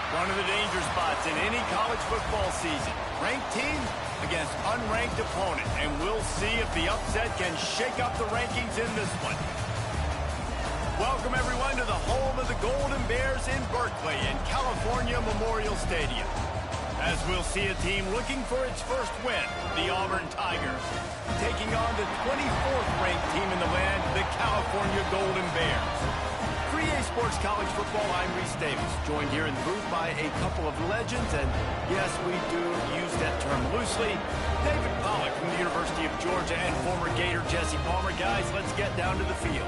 One of the danger spots in any college football season. Ranked team against unranked opponent. And we'll see if the upset can shake up the rankings in this one. Welcome, everyone, to the home of the Golden Bears in Berkeley in California Memorial Stadium. As we'll see a team looking for its first win, the Auburn Tigers, taking on the 24th ranked team in the land, the California Golden Bears. For EA Sports College Football, I'm Reese Davis, joined here in the booth by a couple of legends, and yes, we do use that term loosely. David Pollack from the University of Georgia and former Gator Jesse Palmer. Guys, let's get down to the field.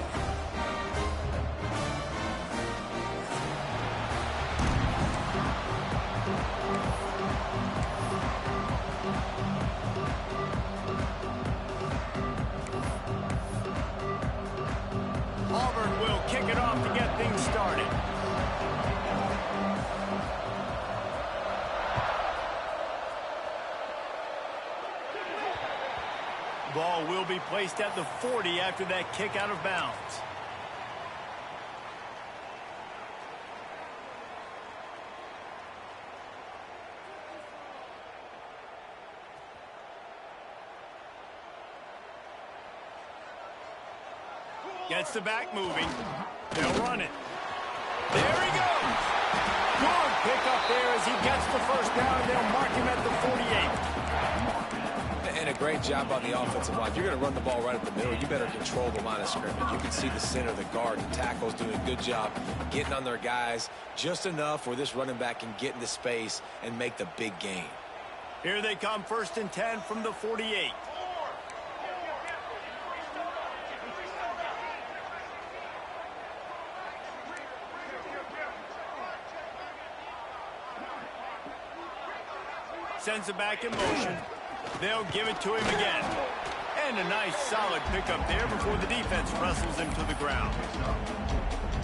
Auburn will kick it off to get things started. Ball will be placed at the 40 after that kick out of bounds. Gets the back moving. They'll run it. There he goes. Good pick up there as he gets the first down. They'll mark him at the 48. And a great job on the offensive line. If you're going to run the ball right up the middle, you better control the line of scrimmage. You can see the center, the guard, the tackles doing a good job getting on their guys just enough where this running back can get into space and make the big gain. Here they come, 1st and 10 from the 48. Sends it back in motion. They'll give it to him again. And a nice solid pickup there before the defense wrestles him to the ground.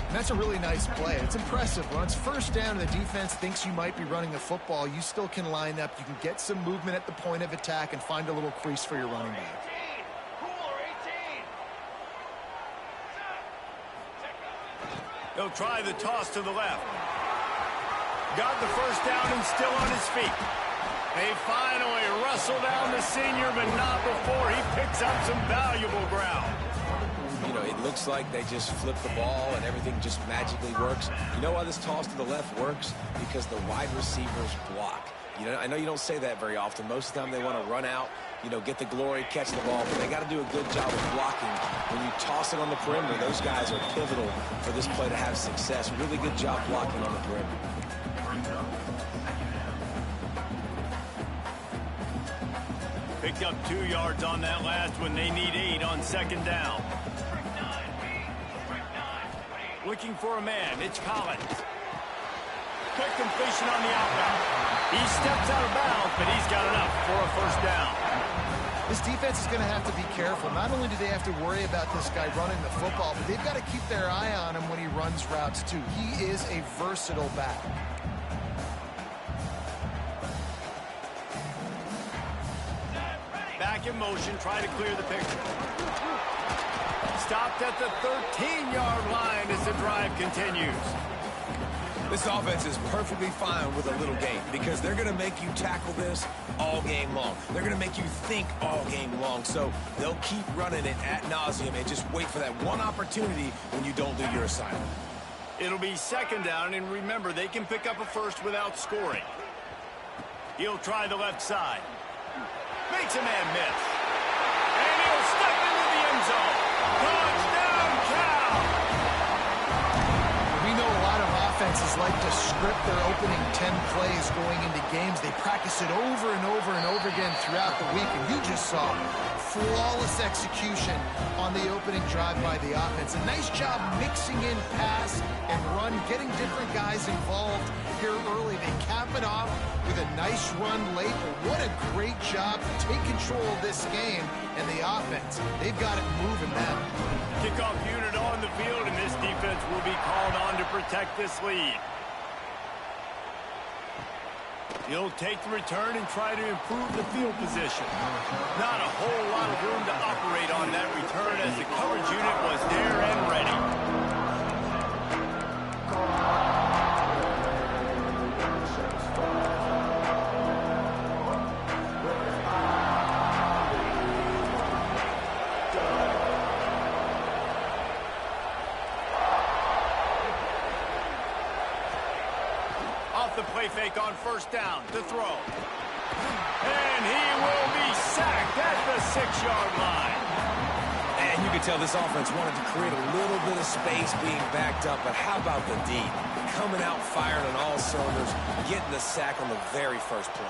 And that's a really nice play. It's impressive. When it's 1st down and the defense thinks you might be running the football, you still can line up. You can get some movement at the point of attack and find a little crease for your running back. He'll try the toss to the left. Got the first down and still on his feet. They finally wrestle down the senior, but not before he picks up some valuable ground. You know, it looks like they just flip the ball and everything just magically works. You know why this toss to the left works? Because the wide receivers block. You know, I know you don't say that very often. Most of the time they want to run out, you know, get the glory, catch the ball, but they got to do a good job of blocking. When you toss it on the perimeter, those guys are pivotal for this play to have success. Really good job blocking on the perimeter. Picked up 2 yards on that last one. They need 8 on 2nd down. Looking for a man. It's Collins. Quick completion on the outbound. He steps out of bounds, but he's got enough for a 1st down. This defense is going to have to be careful. Not only do they have to worry about this guy running the football, but they've got to keep their eye on him when he runs routes too. He is a versatile back. Back in motion, try to clear the picture. Stopped at the 13-yard line as the drive continues. This offense is perfectly fine with a little game because they're going to make you tackle this all game long. They're going to make you think all game long. So they'll keep running it ad nauseum and just wait for that one opportunity when you don't do your assignment. It'll be 2nd down, and remember, they can pick up a first without scoring. He'll try the left side. Makes a man miss. And he'll step into the end zone. Touchdown, Cal! We know a lot of defenses like to script their opening 10 plays going into games. They practice it over and over and over again throughout the week, and you just saw flawless execution on the opening drive by the offense. A nice job mixing in pass and run, getting different guys involved here early. They cap it off with a nice run late, but what a great job to take control of this game, and the offense, they've got it moving now. Kickoff unit on the field, and this defense will be called on to protect this lead. He'll take the return and try to improve the field position. Not a whole lot of room to operate on that return as the coverage unit was there and ready. The play fake on first down to throw. And he will be sacked at the 6-yard line. And you can tell this offense wanted to create a little bit of space being backed up, but how about the D? Coming out firing on all cylinders, getting the sack on the very first play.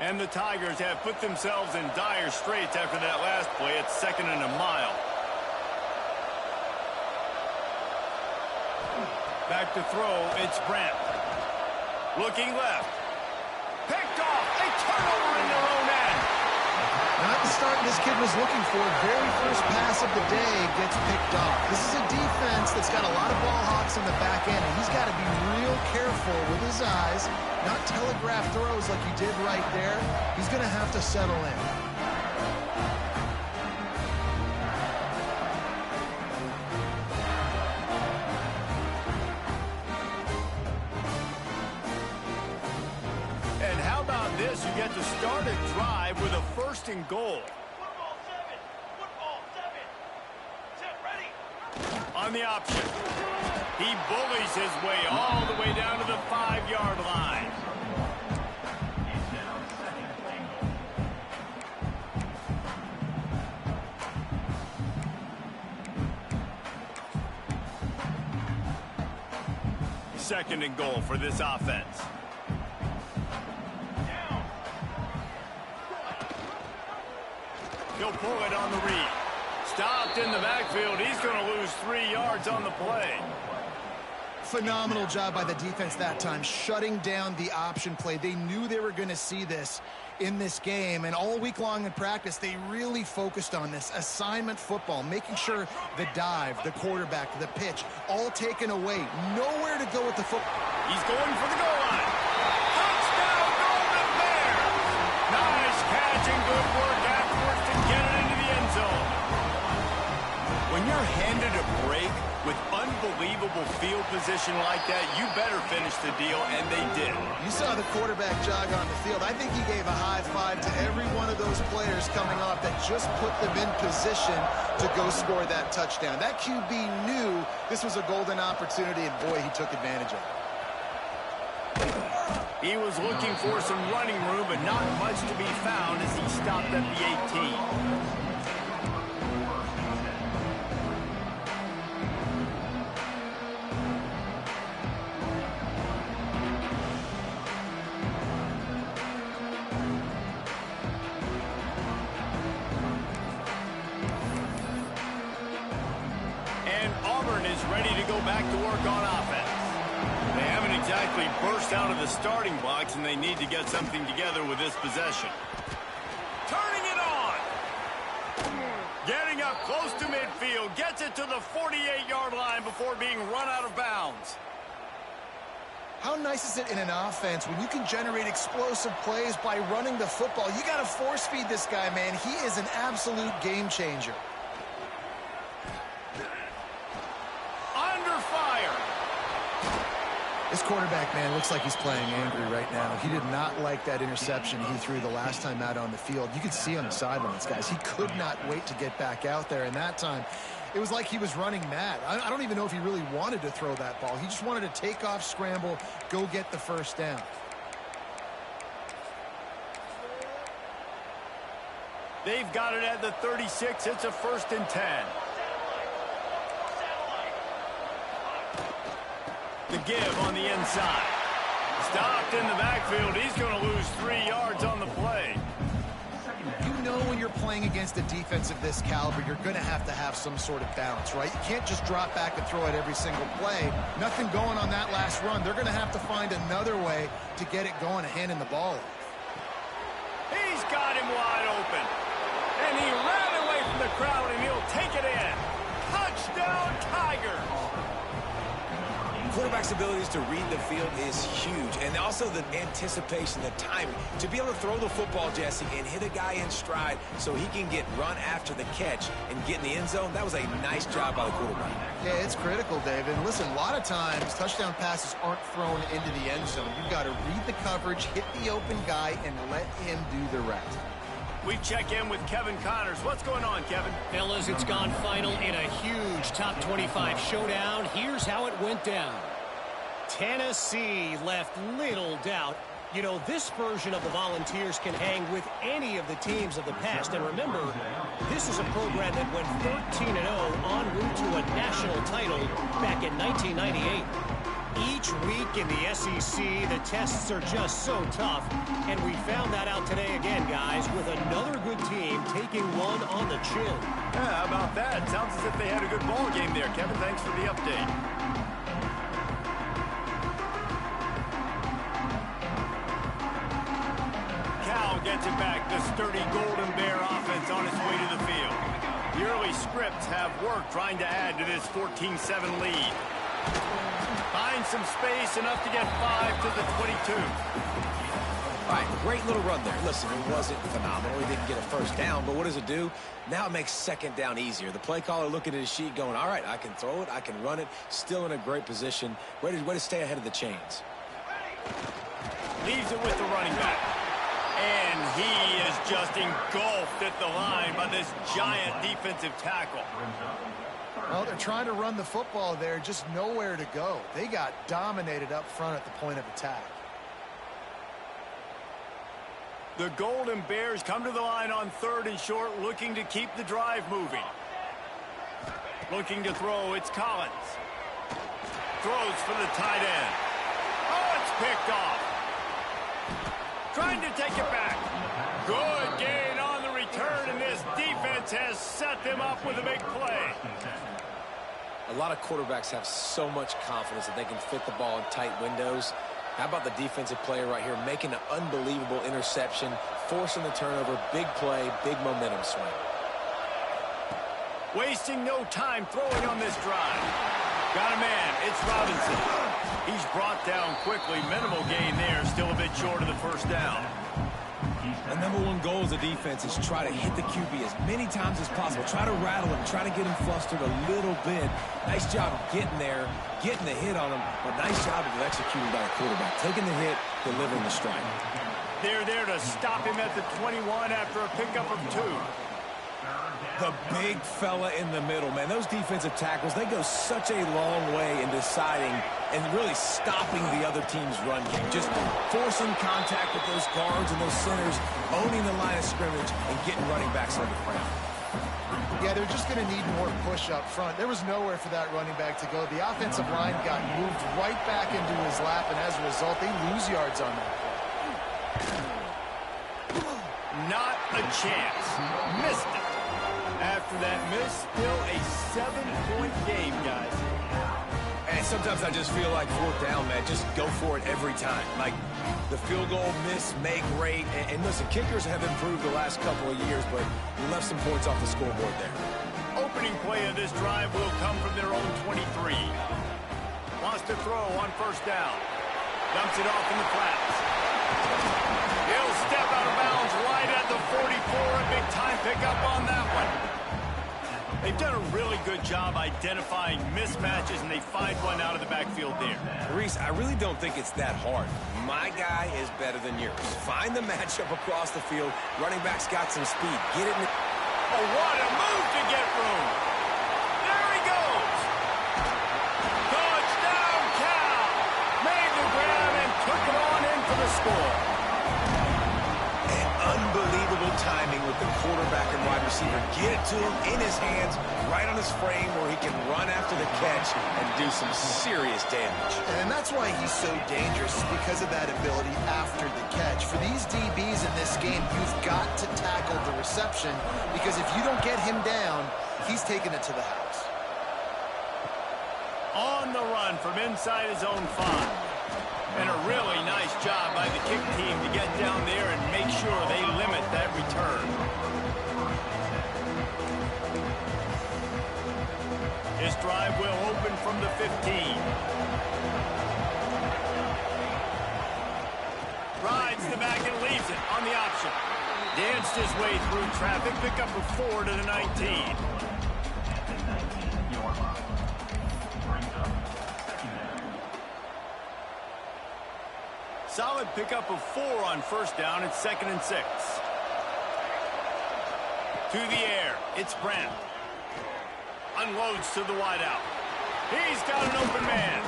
And the Tigers have put themselves in dire straits after that last play. It's 2nd and a mile. Back to throw, it's Brent. Looking left. Picked off, a turnover in their own end. Not the start this kid was looking for. Very first pass of the day gets picked off. This is a defense that's got a lot of ball hawks in the back end, and he's got to be real careful with his eyes, not telegraph throws like he did right there. He's going to have to settle in. And how about this? You get to start a drive with a 1st and goal. Football 7. Set, ready. On the option. He bullies his way all the way down to the 5-yard line. Second and goal for this offense. He'll pull it on the read. Stopped in the backfield. He's going to lose 3 yards on the play. Phenomenal job by the defense that time, shutting down the option play. They knew they were going to see this in this game, and all week long in practice, they really focused on this assignment football, making sure the dive, the quarterback, the pitch, all taken away. Nowhere to go with the football. He's going for the goal line. Touchdown, Golden Bears! Nice catch and good work afterwards to get it into the end zone. When you're handed a break with unbelievable field position like that, you better finish the deal, and they did. You saw the quarterback jog on the field. I think he gave a high five to every one of those players coming off that just put them in position to go score that touchdown. That QB knew this was a golden opportunity, and boy, he took advantage of it. He was looking for some running room, but not much to be found as he stopped at the 18. Auburn is ready to go back to work on offense. They haven't exactly burst out of the starting blocks, and they need to get something together with this possession. Turning it on. Getting up close to midfield. Gets it to the 48-yard line before being run out of bounds. How nice is it in an offense when you can generate explosive plays by running the football? You got to force feed this guy, man. He is an absolute game changer. This quarterback, man, looks like he's playing angry right now. He did not like that interception he threw the last time out on the field. You could see on the sidelines, guys. He could not wait to get back out there. And that time, it was like he was running mad. I don't even know if he really wanted to throw that ball. He just wanted to take off, scramble, go get the first down. They've got it at the 36. It's a 1st and 10. The give on the inside. Stopped in the backfield. He's going to lose 3 yards on the play. You know when you're playing against a defense of this caliber, you're going to have some sort of balance, right? You can't just drop back and throw it every single play. Nothing going on that last run. They're going to have to find another way to get it going and handing the ball off. He's got him wide open. And he ran away from the crowd, and he'll take it in. Touchdown, Tigers! Quarterback's abilities to read the field is huge, and also the anticipation, the timing. To be able to throw the football, Jesse, and hit a guy in stride so he can get run after the catch and get in the end zone, that was a nice job by the quarterback. Yeah, it's critical, David. And listen, a lot of times, touchdown passes aren't thrown into the end zone. You've got to read the coverage, hit the open guy, and let him do the rest. We check in with Kevin Connors. What's going on, Kevin? Fellas, it's gone final in a huge top 25 showdown. Here's how it went down. Tennessee left little doubt. You know, this version of the Volunteers can hang with any of the teams of the past. And remember, this is a program that went 13-0 en route to a national title back in 1998. Each week in the SEC, the tests are just so tough, and we found that out today again, guys, with another good team taking one on the chin. Yeah, how about that? Sounds as if they had a good ball game there, Kevin. Thanks for the update. Cal gets it back. The sturdy Golden Bear offense on its way to the field. The early scripts have worked trying to add to this 14-7 lead. Finds some space, enough to get 5 to the 22. All right, great little run there. Listen, it wasn't phenomenal. He didn't get a first down, but what does it do? Now it makes second down easier. The play caller looking at his sheet going, all right, I can throw it, I can run it, still in a great position. Way to stay ahead of the chains. Leaves it with the running back. And he is just engulfed at the line by this giant defensive tackle. Well, they're trying to run the football there, just nowhere to go. They got dominated up front at the point of attack. The Golden Bears come to the line on 3rd and short, looking to keep the drive moving. Looking to throw, it's Collins. Throws for the tight end. Oh, it's picked off. Trying to take it back. Good gain on the return, and this defense has set them up with a big play. A lot of quarterbacks have so much confidence that they can fit the ball in tight windows. How about the defensive player right here making an unbelievable interception, forcing the turnover, big play, big momentum swing. Wasting no time throwing on this drive. Got a man. It's Robinson. He's brought down quickly. Minimal gain there. Still a bit short of the first down. The #1 goal as a defense is try to hit the QB as many times as possible. Try to rattle him. Try to get him flustered a little bit. Nice job getting there, getting the hit on him. But nice job of executing by the quarterback. Taking the hit, delivering the strike. They're there to stop him at the 21 after a pickup of 2. The big fella in the middle, man. Those defensive tackles, they go such a long way in deciding and really stopping the other team's run game. Just forcing contact with those guards and those centers, owning the line of scrimmage, and getting running backs on the ground. Yeah, they're just going to need more push up front. There was nowhere for that running back to go. The offensive line got moved right back into his lap, and as a result, they lose yards on that. Not a chance. Missed it. After that miss, still a 7-point game, guys. And sometimes I just feel like 4th down, man. Just go for it every time. Like the field goal miss, make great. And listen, kickers have improved the last couple of years, but we left some points off the scoreboard there. Opening play of this drive will come from their own 23. Wants to throw on 1st down. Dumps it off in the flats. He'll step out of bounds right at the 44. A big time pickup on that one. They've done a really good job identifying mismatches, and they find one out of the backfield there. Reese, I really don't think it's that hard. My guy is better than yours. Find the matchup across the field. Running back's got some speed. Get it in the... Oh, what a move to get room. There he goes. Touchdown, Cal. Made the grab and took it on in for the score. And unbelievable timing with the quarterback and wide receiver. Get it to him in his hands, right on his frame where he can run after the catch and do some serious damage. And that's why he's so dangerous, because of that ability after the catch. For these DBs in this game, you've got to tackle the reception, because if you don't get him down, he's taking it to the house. On the run from inside his own 5. And a really nice job by the kick team to get down there and make sure they limit that return. His drive will open from the 15. Rides the back and leaves it on the option. Danced his way through traffic, pick up a 4 to the 19. Solid pickup of 4 on first down. It's 2nd and 6. To the air. It's Brent. Unloads to the wideout. He's got an open man.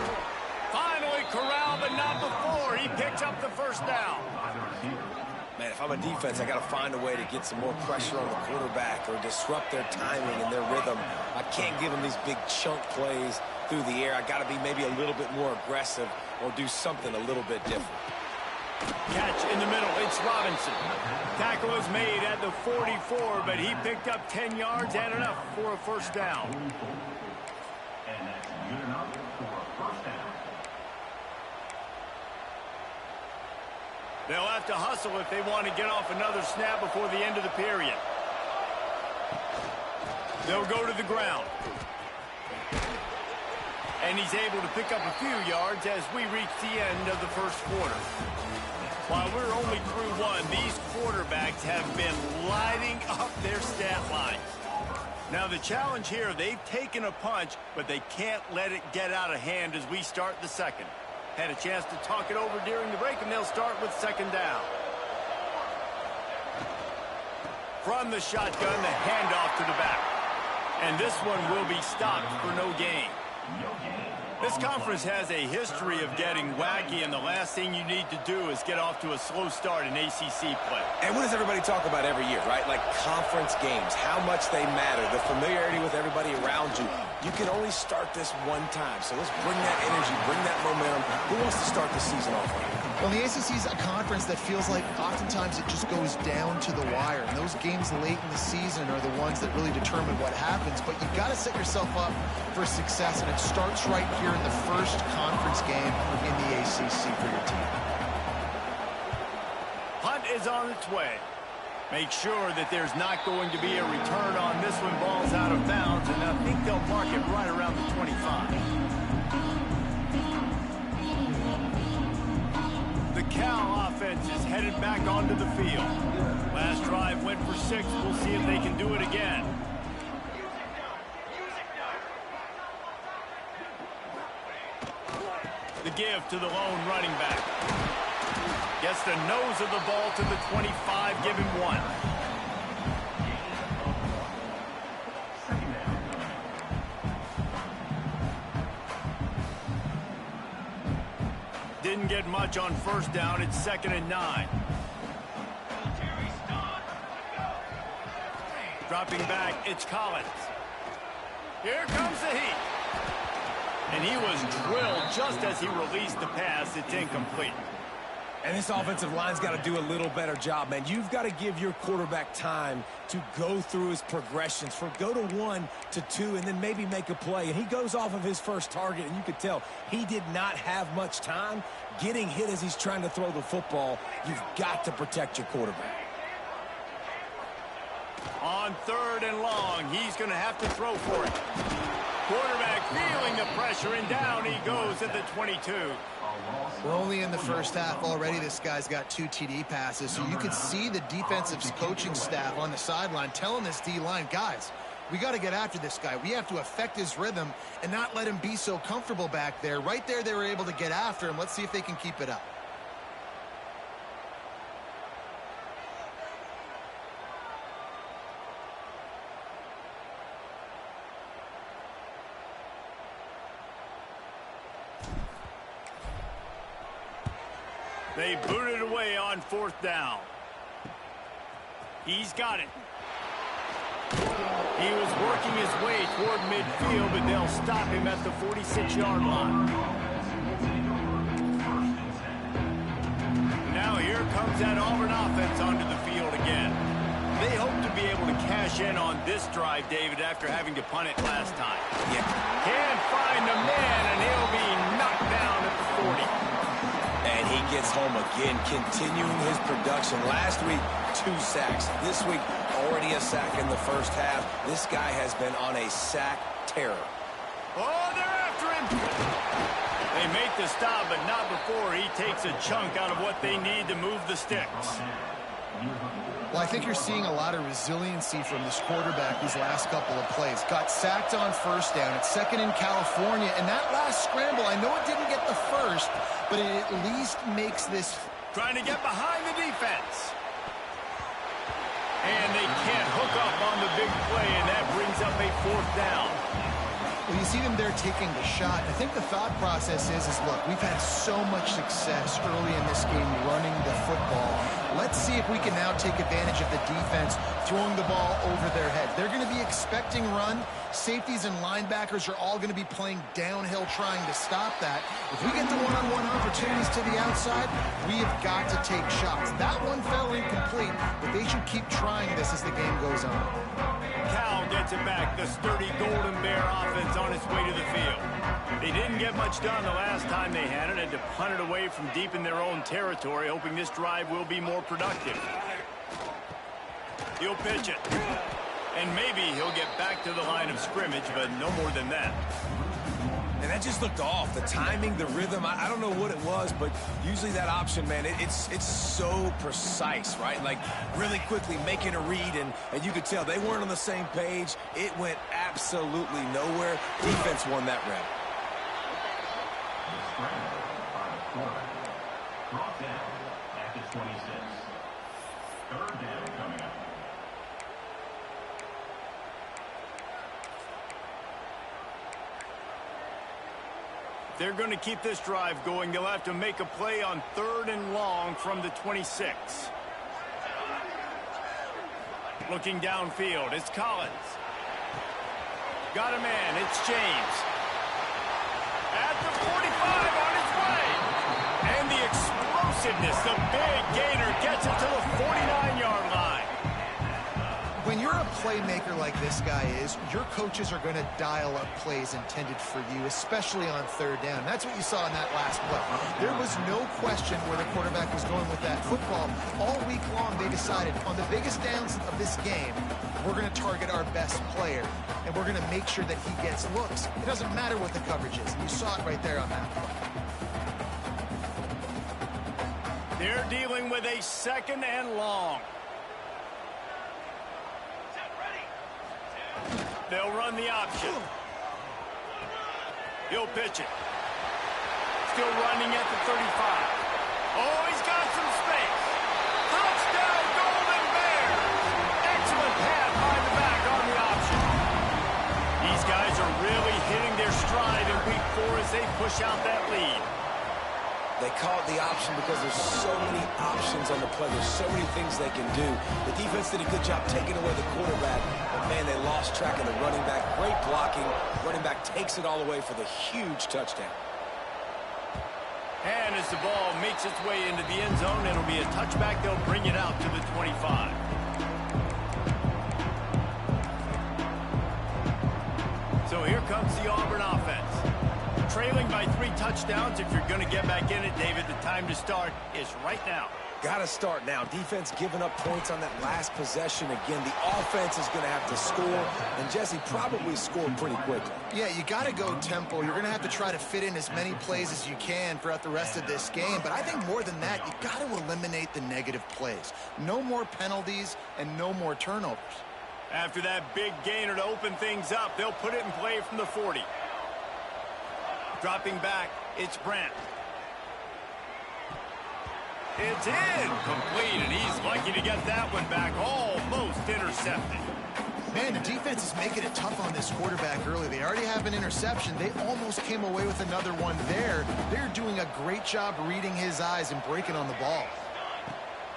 Finally corralled, but not before. He picks up the first down. Man, if I'm a defense, I got to find a way to get some more pressure on the quarterback or disrupt their timing and their rhythm. I can't give them these big chunk plays through the air. I got to be maybe a little bit more aggressive or do something a little bit different. Catch in the middle. It's Robinson. Tackle is made at the 44, but he picked up 10 yards and enough for a first down. And that's good enough for a first down. They'll have to hustle if they want to get off another snap before the end of the period. They'll go to the ground. And he's able to pick up a few yards as we reach the end of the first quarter. While we're only through 1, these quarterbacks have been lighting up their stat lines. Now the challenge here, they've taken a punch, but they can't let it get out of hand as we start the second. Had a chance to talk it over during the break, and they'll start with 2nd down. From the shotgun, the handoff to the back. And this one will be stopped for no gain. This conference has a history of getting wacky, and the last thing you need to do is get off to a slow start in ACC play. And what does everybody talk about every year, right? Like conference games, how much they matter, the familiarity with everybody around you. You can only start this one time, so let's bring that energy, bring that momentum. Who wants to start the season off right? Well, the ACC is a conference that feels like oftentimes it just goes down to the wire. And those games late in the season are the ones that really determine what happens. But you've got to set yourself up for success, and it starts right here in the first conference game in the ACC for your team. Punt is on its way. Make sure that there's not going to be a return on this one. Ball's out of bounds, and I think they'll mark it right around the 25. The Cal offense is headed back onto the field. Last drive went for 6. We'll see if they can do it again. The give to the lone running back. Gets the nose of the ball to the 25. Give him 1. Didn't get much on first down. It's 2nd and 9. Dropping back, it's Collins. Here comes the heat. And he was drilled just as he released the pass. It's incomplete. And this offensive line's got to do a little better job, man. You've got to give your quarterback time to go through his progressions, for go to 1 to 2 and then maybe make a play. And he goes off of his first target, and you could tell he did not have much time getting hit as he's trying to throw the football. You've got to protect your quarterback. On 3rd and long, he's going to have to throw for it. Quarterback feeling the pressure, and down he goes at the 22. We're only in the first half already. This guy's got 2 TD passes, so you could see the defensive coaching staff on the sideline telling this D-line, guys, we got to get after this guy. We have to affect his rhythm and not let him be so comfortable back there. Right there, they were able to get after him. Let's see if they can keep it up. They booted away on 4th down. He's got it. He was working his way toward midfield, but they'll stop him at the 46-yard line. Now here comes that Auburn offense onto the field again. They hope to be able to cash in on this drive, David, after having to punt it last time. Yeah. Can't find the man, and he'll be knocked down at the 40. And he gets home again, continuing his production. Last week, 2 sacks. This week, already a sack in the first half. This guy has been on a sack terror. Oh, they're after him. They make the stop, but not before he takes a chunk out of what they need to move the sticks. Well, I think you're seeing a lot of resiliency from this quarterback these last couple of plays. Got sacked on first down. It's second in California. And that last scramble, I know it didn't get the first, but it at least makes this... Trying to get behind the defense. And they can't hook up on the big play, and that brings up a 4th down. Well, you see them there taking the shot. I think the thought process is look, we've had so much success early in this game running the football. Let's see if we can now take advantage of the defense throwing the ball over their head. They're going to be expecting run. Safeties and linebackers are all going to be playing downhill trying to stop that. If we get the one-on-one opportunities to the outside, we have got to take shots. That one fell incomplete, but they should keep trying this as the game goes on. Cal gets it back. The sturdy Golden Bear offense on its way to the field. They didn't get much done the last time they had it. Had to punt it away from deep in their own territory, hoping this drive will be more productive. He'll pitch it. And maybe he'll get back to the line of scrimmage, but no more than that. And that just looked off. The timing, the rhythm, I don't know what it was, but usually that option, man, it's so precise, right? Like, really quickly making a read, and you could tell they weren't on the same page. It went absolutely nowhere. Defense won that rep. Brought down at the 26. 3rd down coming up. They're going to keep this drive going. They'll have to make a play on 3rd and long from the 26. Looking downfield, it's Collins. Got a man, it's James. At the 45 on his way. And the explosiveness, the big gainer gets it to the 49-yard line. When you're a playmaker like this guy is, your coaches are going to dial up plays intended for you, especially on 3rd down. That's what you saw in that last play. There was no question where the quarterback was going with that football. All week long, they decided on the biggest downs of this game, we're going to target our best player, and we're going to make sure that he gets looks. It doesn't matter what the coverage is. You saw it right there on that play. They're dealing with a 2nd and long. They'll run the option. He'll pitch it. Still running at the 35. Oh, he's got some space. Touchdown, Golden Bears. Excellent pass by the back on the option. These guys are really hitting their stride in week 4 as they push out that lead. They call it the option because there's so many options on the play. There's so many things they can do. The defense did a good job taking away the quarterback. But, man, they lost track of the running back. Great blocking. Running back takes it all away for the huge touchdown. And as the ball makes its way into the end zone, it'll be a touchback. They'll bring it out to the 25. So here comes the Auburn offense. Trailing by 3 touchdowns. If you're going to get back in it, David, the time to start is right now. Got to start now. Defense giving up points on that last possession. Again, the offense is going to have to score, and Jesse probably scored pretty quickly. Yeah, you got to go tempo. You're going to have to try to fit in as many plays as you can throughout the rest of this game. But I think more than that, you got to eliminate the negative plays. No more penalties and no more turnovers. After that big gainer to open things up, they'll put it in play from the 40. Dropping back, it's Brandt. It's in, complete, and he's lucky to get that one back, almost intercepted. Man, the defense is making it tough on this quarterback early. They already have an interception. They almost came away with another one there. They're doing a great job reading his eyes and breaking on the ball.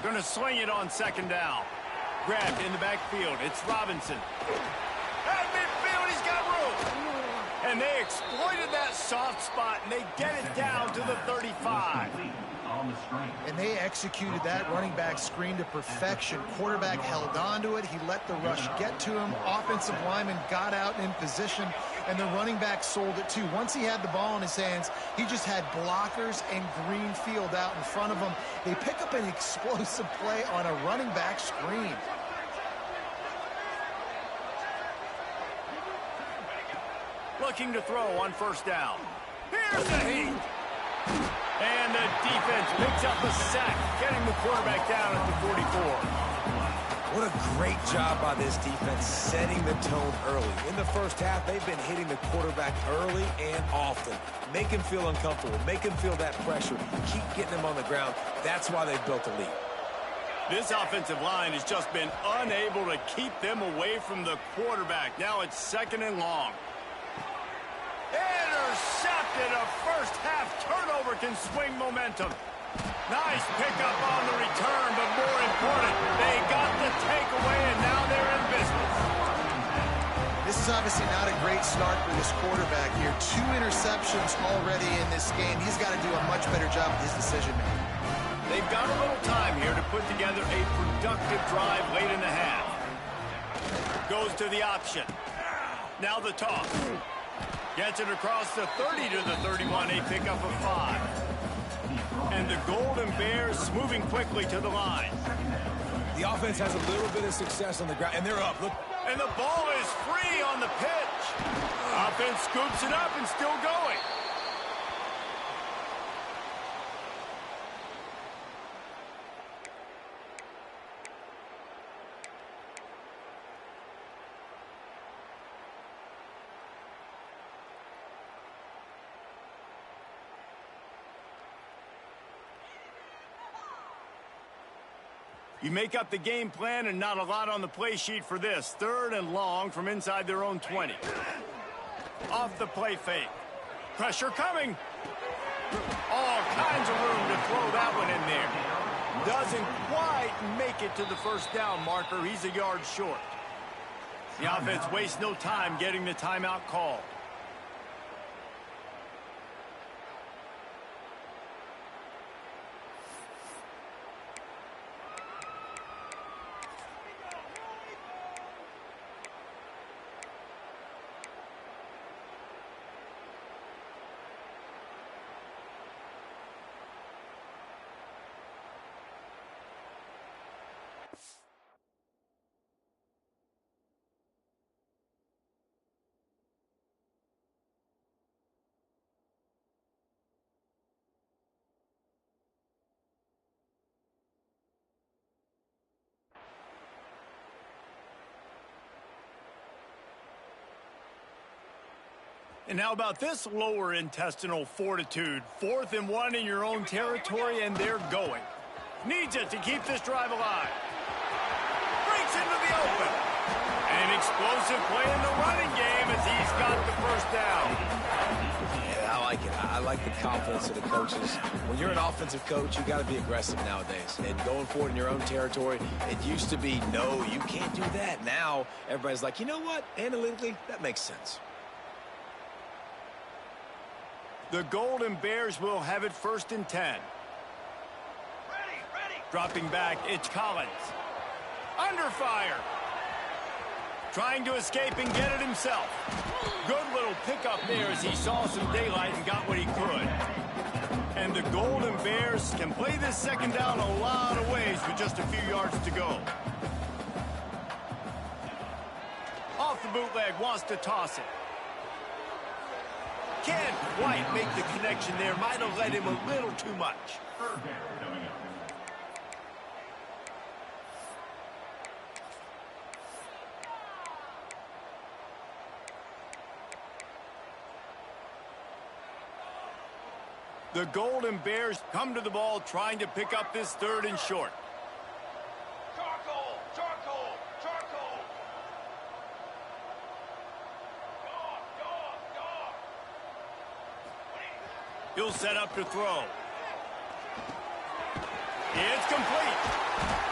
Going to swing it on 2nd down. grabbed in the backfield. It's Robinson. At midfield, he's got room. And they exploited that soft spot, and they get it down to the 35. And they executed that running back screen to perfection. Quarterback held on to it. He let the rush get to him. Offensive lineman got out in position, and the running back sold it too. Once he had the ball in his hands, he just had blockers and green field out in front of him. They pick up an explosive play on a running back screen. Looking to throw on first down. Here's the heat. And the defense picks up a sack, getting the quarterback down at the 44. What a great job by this defense setting the tone early. In the first half, they've been hitting the quarterback early and often. Make him feel uncomfortable. Make him feel that pressure. Keep getting him on the ground. That's why they've built a lead. This offensive line has just been unable to keep them away from the quarterback. Now it's 2nd and long. Intercepted. A first half turnover can swing momentum. Nice pickup on the return, but more important, they got the takeaway, and now they're in business. This is obviously not a great start for this quarterback here. 2 interceptions already in this game. He's got to do a much better job with his decision-making. They've got a little time here to put together a productive drive late in the half. Goes to the option. Now the toss. Gets it across the 30 to the 31, a pickup of 5. And the Golden Bears moving quickly to the line. The offense has a little bit of success on the ground, and they're up. Look. And the ball is free on the pitch. Offense scoops it up and still going. You make up the game plan and not a lot on the play sheet for this. 3rd and long from inside their own 20. Off the play fake. Pressure coming. All kinds of room to throw that one in there. Doesn't quite make it to the first down marker. He's a yard short. The offense wastes no time getting the timeout call. And how about this lower intestinal fortitude? 4th and 1 in your own territory, and they're going. Needs it to keep this drive alive. Breaks into the open. An explosive play in the running game as he's got the first down. Yeah, I like it. I like the confidence of the coaches. When you're an offensive coach, you got to be aggressive nowadays. And going forward in your own territory, it used to be, no, you can't do that. Now, everybody's like, you know what? Analytically, that makes sense. The Golden Bears will have it 1st and 10. Ready. Dropping back, it's Collins. Under fire. Trying to escape and get it himself. Good little pickup there as he saw some daylight and got what he could. And the Golden Bears can play this 2nd down a lot of ways with just a few yards to go. Off the bootleg, wants to toss it. Can't quite make the connection there. Might have led him a little too much. The Golden Bears come to the ball trying to pick up this 3rd and short. He'll set up to throw. It's complete.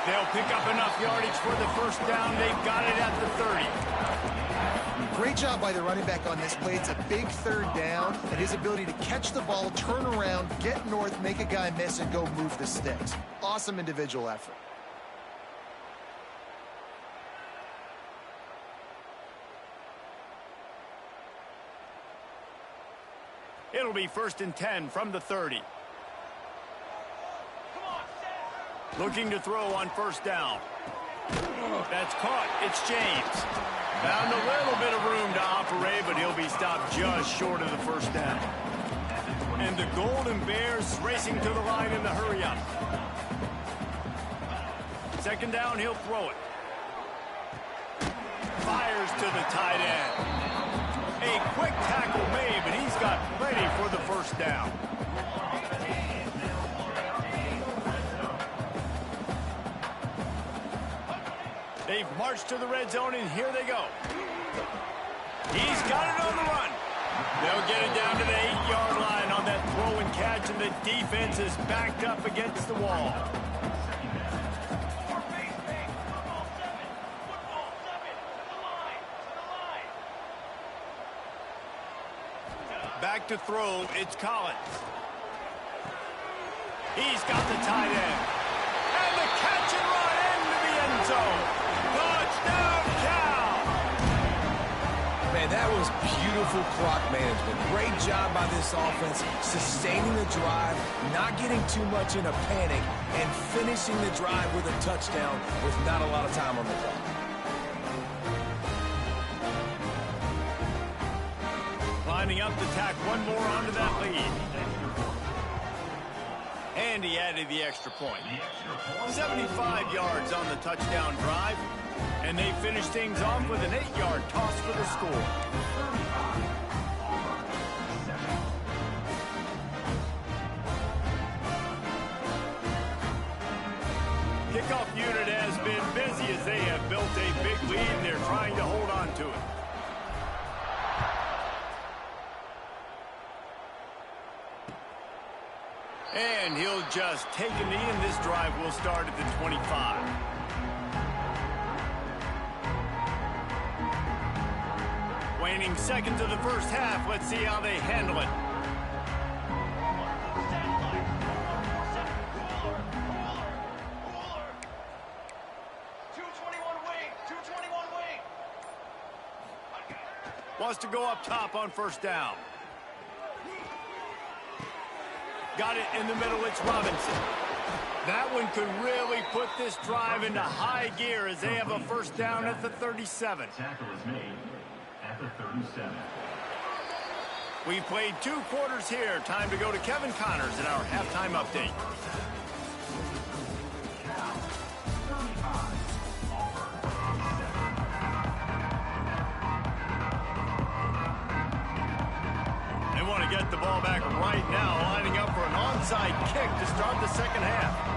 They'll pick up enough yardage for the first down. They've got it at the 30. Great job by the running back on this play. It's a big third down, and his ability to catch the ball, turn around, get north, make a guy miss, and go move the sticks. Awesome individual effort. It'll be 1st and 10 from the 30. Looking to throw on first down. That's caught. It's James. Found a little bit of room to operate, but he'll be stopped just short of the first down. And the Golden Bears racing to the line in the hurry-up. 2nd down, he'll throw it. Fires to the tight end. A quick tackle made, but he's got plenty for the first down. They've marched to the red zone, and here they go. He's got it on the run. They'll get it down to the 8-yard line on that throw and catch, and the defense is backed up against the wall. Back to throw, it's Collins. He's got the tight end. And the catch and run into the end zone. Touchdown, Cal! Man, that was beautiful clock management. Great job by this offense, sustaining the drive, not getting too much in a panic, and finishing the drive with a touchdown with not a lot of time on the clock. Lining up to tack one more onto that lead. And he added the extra point. 75 yards on the touchdown drive. And they finish things off with an 8-yard toss for the score. Kickoff unit has been busy as they have built a big lead, and they're trying to hold on to it. And he'll just take a knee, and this drive will start at the 25. Waning seconds of the first half. Let's see how they handle it. Wants to go up top on first down. Got it in the middle, it's Robinson. That one could really put this drive into high gear as they have a first down at the 37. Tackle is made at the 37. We've played 2 quarters here. Time to go to Kevin Connors in our halftime update. They want to get the ball back right now, lining up for an onside kick to start the second half.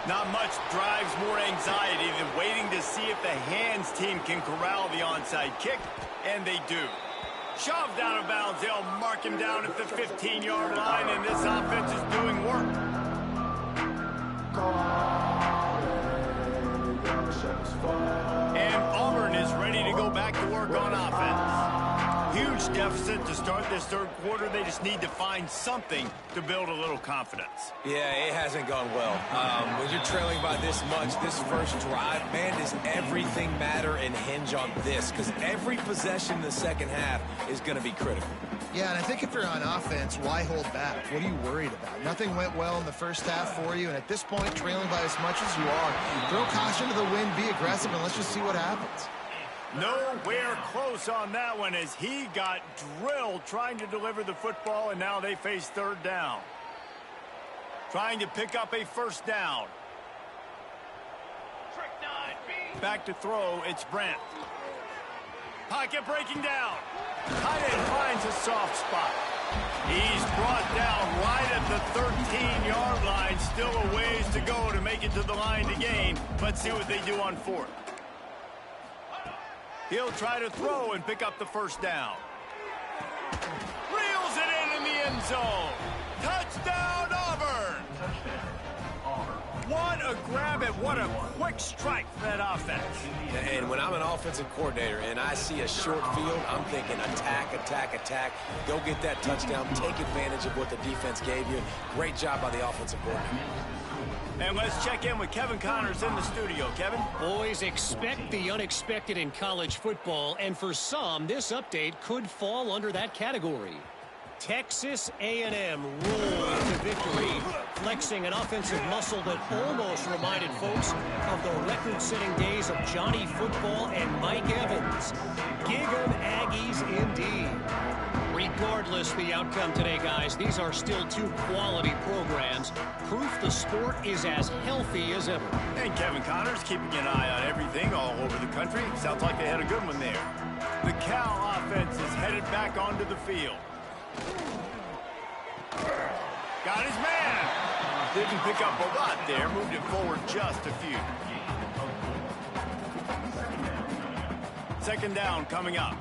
Not much drives more anxiety than waiting to see if the hands team can corral the onside kick, and they do. Shoved out of bounds, they'll mark him down at the 15-yard line, and this offense is doing work. And Auburn is ready to go back to work on offense. Huge deficit to start this third quarter. They just need to find something to build a little confidence. Yeah, it hasn't gone well. When you're trailing by this much, this first drive, man, does everything matter and hinge on this? Because every possession in the second half is going to be critical. Yeah, and I think if you're on offense, why hold back? What are you worried about? Nothing went well in the first half for you, and at this point, trailing by as much as you are, throw caution to the wind, be aggressive, and let's just see what happens. Nowhere close on that one as he got drilled trying to deliver the football, and now they face third down. Trying to pick up a first down. Back to throw, it's Brent. Pocket breaking down. Tight end finds a soft spot. He's brought down right at the 13-yard line. Still a ways to go to make it to the line to gain. Let's see what they do on fourth. He'll try to throw and pick up the first down. Reels it in the end zone. Touchdown, Auburn! What a grab and what a quick strike for that offense. And when I'm an offensive coordinator and I see a short field, I'm thinking attack, attack, attack. Go get that touchdown. Take advantage of what the defense gave you. Great job by the offensive coordinator. And let's check in with Kevin Connors in the studio. Kevin? Boys, expect the unexpected in college football, and for some, this update could fall under that category. Texas A&M rolled to victory, flexing an offensive muscle that almost reminded folks of the record-setting days of Johnny Football and Mike Evans. Gig 'em Aggies indeed. Regardless the outcome today, guys, these are still two quality programs. Proof the sport is as healthy as ever. And Kevin Connors keeping an eye on everything all over the country. Sounds like they had a good one there. The Cal offense is headed back onto the field. Got his man. Didn't pick up a lot there. Moved it forward just a few. Second down coming up.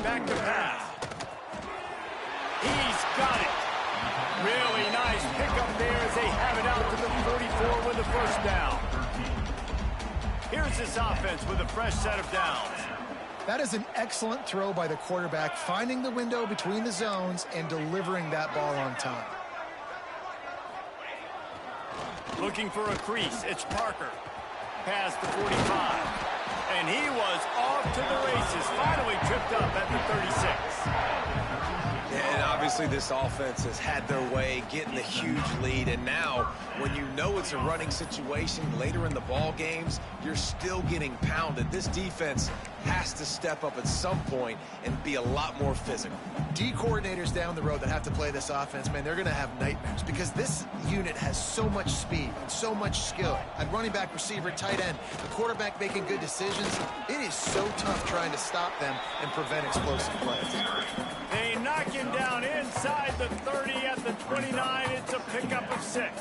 Back to pass. He's got it. Really nice pickup there as they have it out to the 44 with the first down. Here's this offense with a fresh set of downs. That is an excellent throw by the quarterback, finding the window between the zones and delivering that ball on time. Looking for a crease. It's Parker. Past the 45. And he was off to the races. Finally tripped up at the 36. And obviously this offense has had their way, getting the huge lead. And now, when you know it's a running situation later in the ball games, you're still getting pounded. This defense has to step up at some point and be a lot more physical. D coordinators down the road that have to play this offense, man, they're going to have nightmares because this unit has so much speed and so much skill. At running back, receiver, tight end, the quarterback making good decisions, it is so tough trying to stop them and prevent explosive plays. They knock him down inside the 30 at the 29. It's a pickup of 6.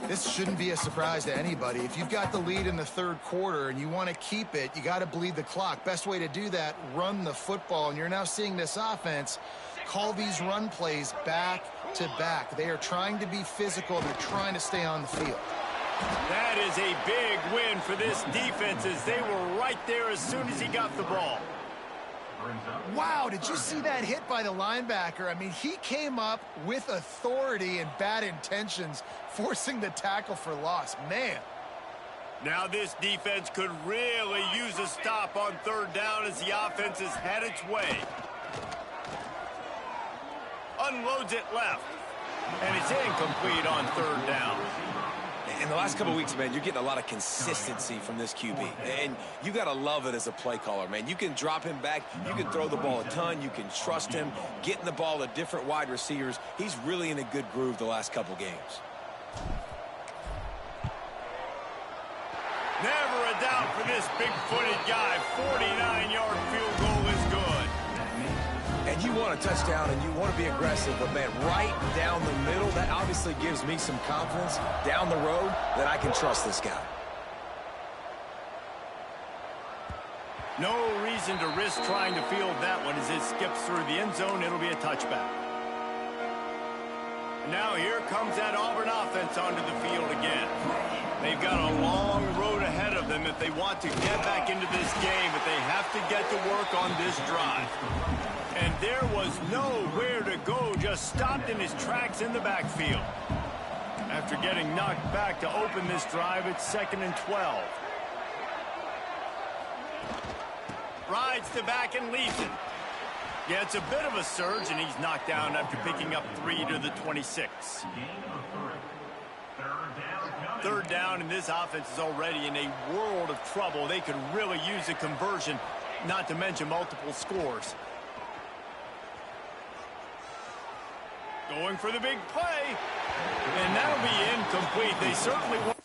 This shouldn't be a surprise to anybody. If you've got the lead in the third quarter and you want to keep it, you got to bleed the clock. Best way to do that, run the football. And you're now seeing this offense call these run plays back to back. They are trying to be physical. They're trying to stay on the field. That is a big win for this defense as they were right there as soon as he got the ball. Wow, did you see that hit by the linebacker? I mean, he came up with authority and bad intentions, forcing the tackle for loss. Man. Now this defense could really use a stop on third down as the offense has had its way. Unloads it left. And it's incomplete on third down. In the last couple of weeks, man, you're getting a lot of consistency from this QB. And you got to love it as a play caller, man. You can drop him back. You can throw the ball a ton. You can trust him. Getting the ball to different wide receivers. He's really in a good groove the last couple games. Never a doubt for this big-footed guy. 49-yard field goal is good. And you want a touchdown and you want to be aggressive, but, man, right down the middle, that obviously gives me some confidence down the road that I can trust this guy. No reason to risk trying to field that one as it skips through the end zone. It'll be a touchback. Now here comes that Auburn offense onto the field again. They've got a long road ahead of them if they want to get back into this game, but they have to get to work on this drive. And there was nowhere to go, just stopped in his tracks in the backfield. After getting knocked back to open this drive, it's 2nd and 12. Rides the back and leaves it. Yeah, it's a bit of a surge, and he's knocked down after picking up 3 to the 26. Third down, and this offense is already in a world of trouble. They could really use a conversion, not to mention multiple scores. Going for the big play, and that'll be incomplete. They certainly won't.